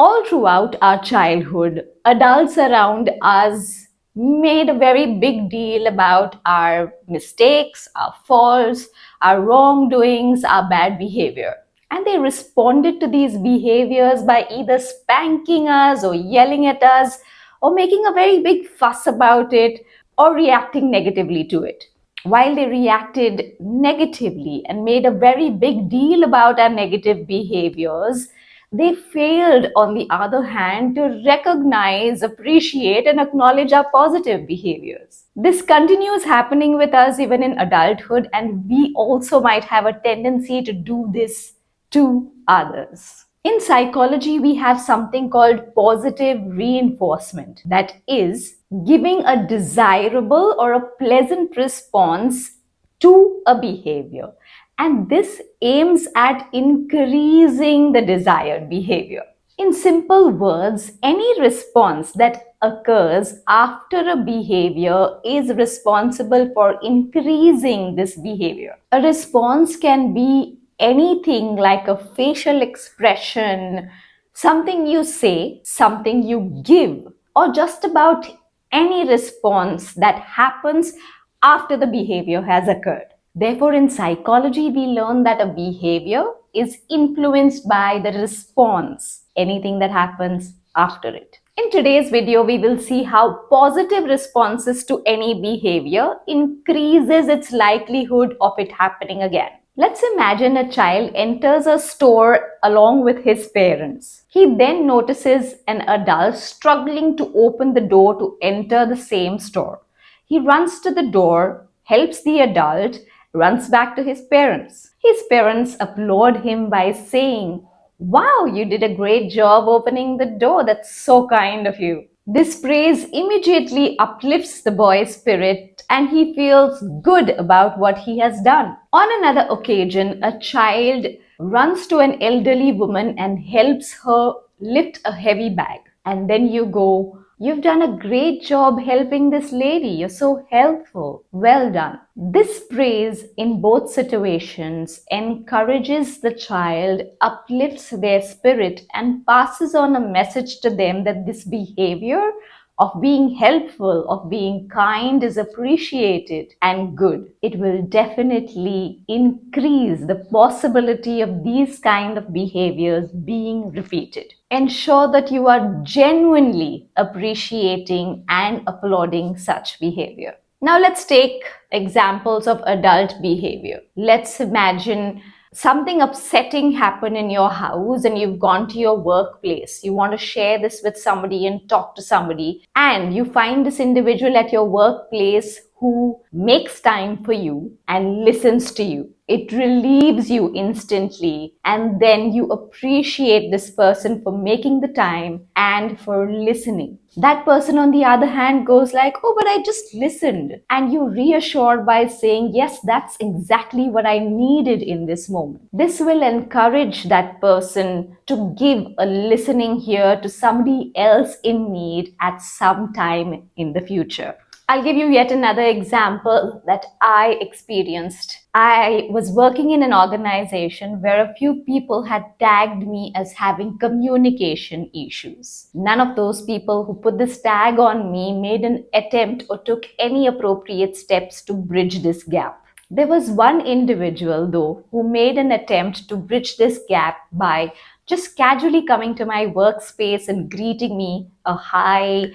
All throughout our childhood, adults around us made a very big deal about our mistakes, our faults, our wrongdoings, our bad behavior. And they responded to these behaviors by either spanking us or yelling at us or making a very big fuss about it or reacting negatively to it. While they reacted negatively and made a very big deal about our negative behaviors, they failed, on the other hand, to recognize, appreciate, and acknowledge our positive behaviors. This continues happening with us even in adulthood, and we also might have a tendency to do this to others. In psychology, we have something called positive reinforcement, that is, giving a desirable or a pleasant response to a behavior. And this aims at increasing the desired behavior. In simple words, any response that occurs after a behavior is responsible for increasing this behavior. A response can be anything like a facial expression, something you say, something you give, or just about any response that happens after the behavior has occurred. Therefore, in psychology, we learn that a behavior is influenced by the response, anything that happens after it. In today's video, we will see how positive responses to any behavior increases its likelihood of it happening again. Let's imagine a child enters a store along with his parents. He then notices an adult struggling to open the door to enter the same store. He runs to the door, helps the adult, runs back to his parents. His parents applaud him by saying, "Wow, you did a great job opening the door. That's so kind of you." This praise immediately uplifts the boy's spirit and he feels good about what he has done. On another occasion, a child runs to an elderly woman and helps her lift a heavy bag. And then you go, "You've done a great job helping this lady. You're so helpful. Well done." This praise in both situations encourages the child, uplifts their spirit, and passes on a message to them that this behavior of being helpful, of being kind is appreciated and good. It will definitely increase the possibility of these kind of behaviors being repeated. Ensure that you are genuinely appreciating and applauding such behavior. Now let's take examples of adult behavior. Let's imagine something upsetting happened in your house and you've gone to your workplace. You want to share this with somebody and talk to somebody, and you find this individual at your workplace who makes time for you and listens to you. It relieves you instantly, and then you appreciate this person for making the time and for listening. That person, on the other hand, goes like, "Oh, but I just listened." And you reassure by saying, "Yes, that's exactly what I needed in this moment." This will encourage that person to give a listening ear to somebody else in need at some time in the future. I'll give you yet another example that I experienced. I was working in an organization where a few people had tagged me as having communication issues. None of those people who put this tag on me made an attempt or took any appropriate steps to bridge this gap. There was one individual, though, who made an attempt to bridge this gap by just casually coming to my workspace and greeting me a hi,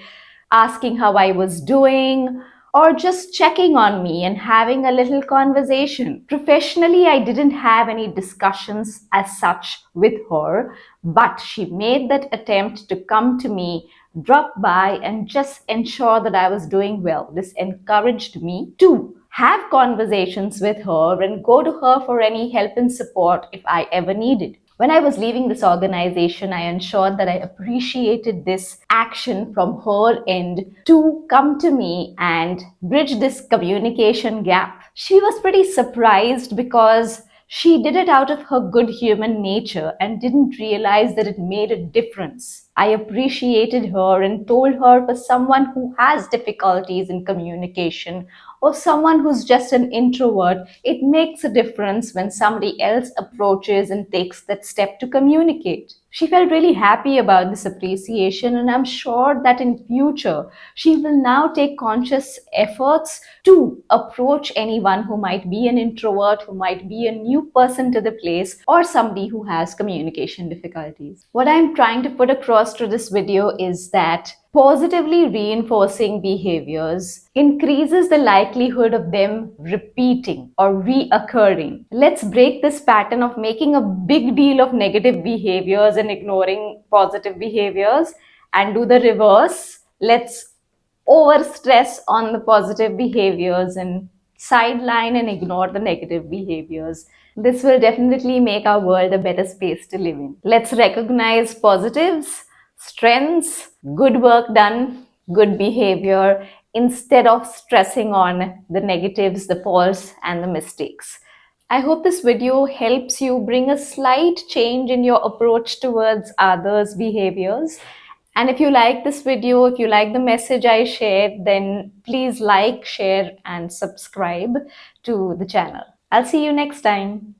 asking how I was doing, or just checking on me and having a little conversation. Professionally, I didn't have any discussions as such with her, but she made that attempt to come to me, drop by, and just ensure that I was doing well. This encouraged me to have conversations with her and go to her for any help and support if I ever needed. When I was leaving this organization, I ensured that I appreciated this action from her end to come to me and bridge this communication gap. She was pretty surprised because she did it out of her good human nature and didn't realize that it made a difference. I appreciated her and told her, for someone who has difficulties in communication or someone who's just an introvert, it makes a difference when somebody else approaches and takes that step to communicate. She felt really happy about this appreciation, and I'm sure that in future she will now take conscious efforts to approach anyone who might be an introvert, who might be a new person to the place, or somebody who has communication difficulties. What I'm trying to put across through this video is that positively reinforcing behaviors increases the likelihood of them repeating or reoccurring. Let's break this pattern of making a big deal of negative behaviors and ignoring positive behaviors and do the reverse. Let's over stress on the positive behaviors and sideline and ignore the negative behaviors. This will definitely make our world a better space to live in. Let's recognize positives, strengths, good work done, good behavior, instead of stressing on the negatives, the faults, and the mistakes. I hope this video helps you bring a slight change in your approach towards others' behaviors. And if you like this video, if you like the message I shared, then please like, share, and subscribe to the channel. I'll see you next time.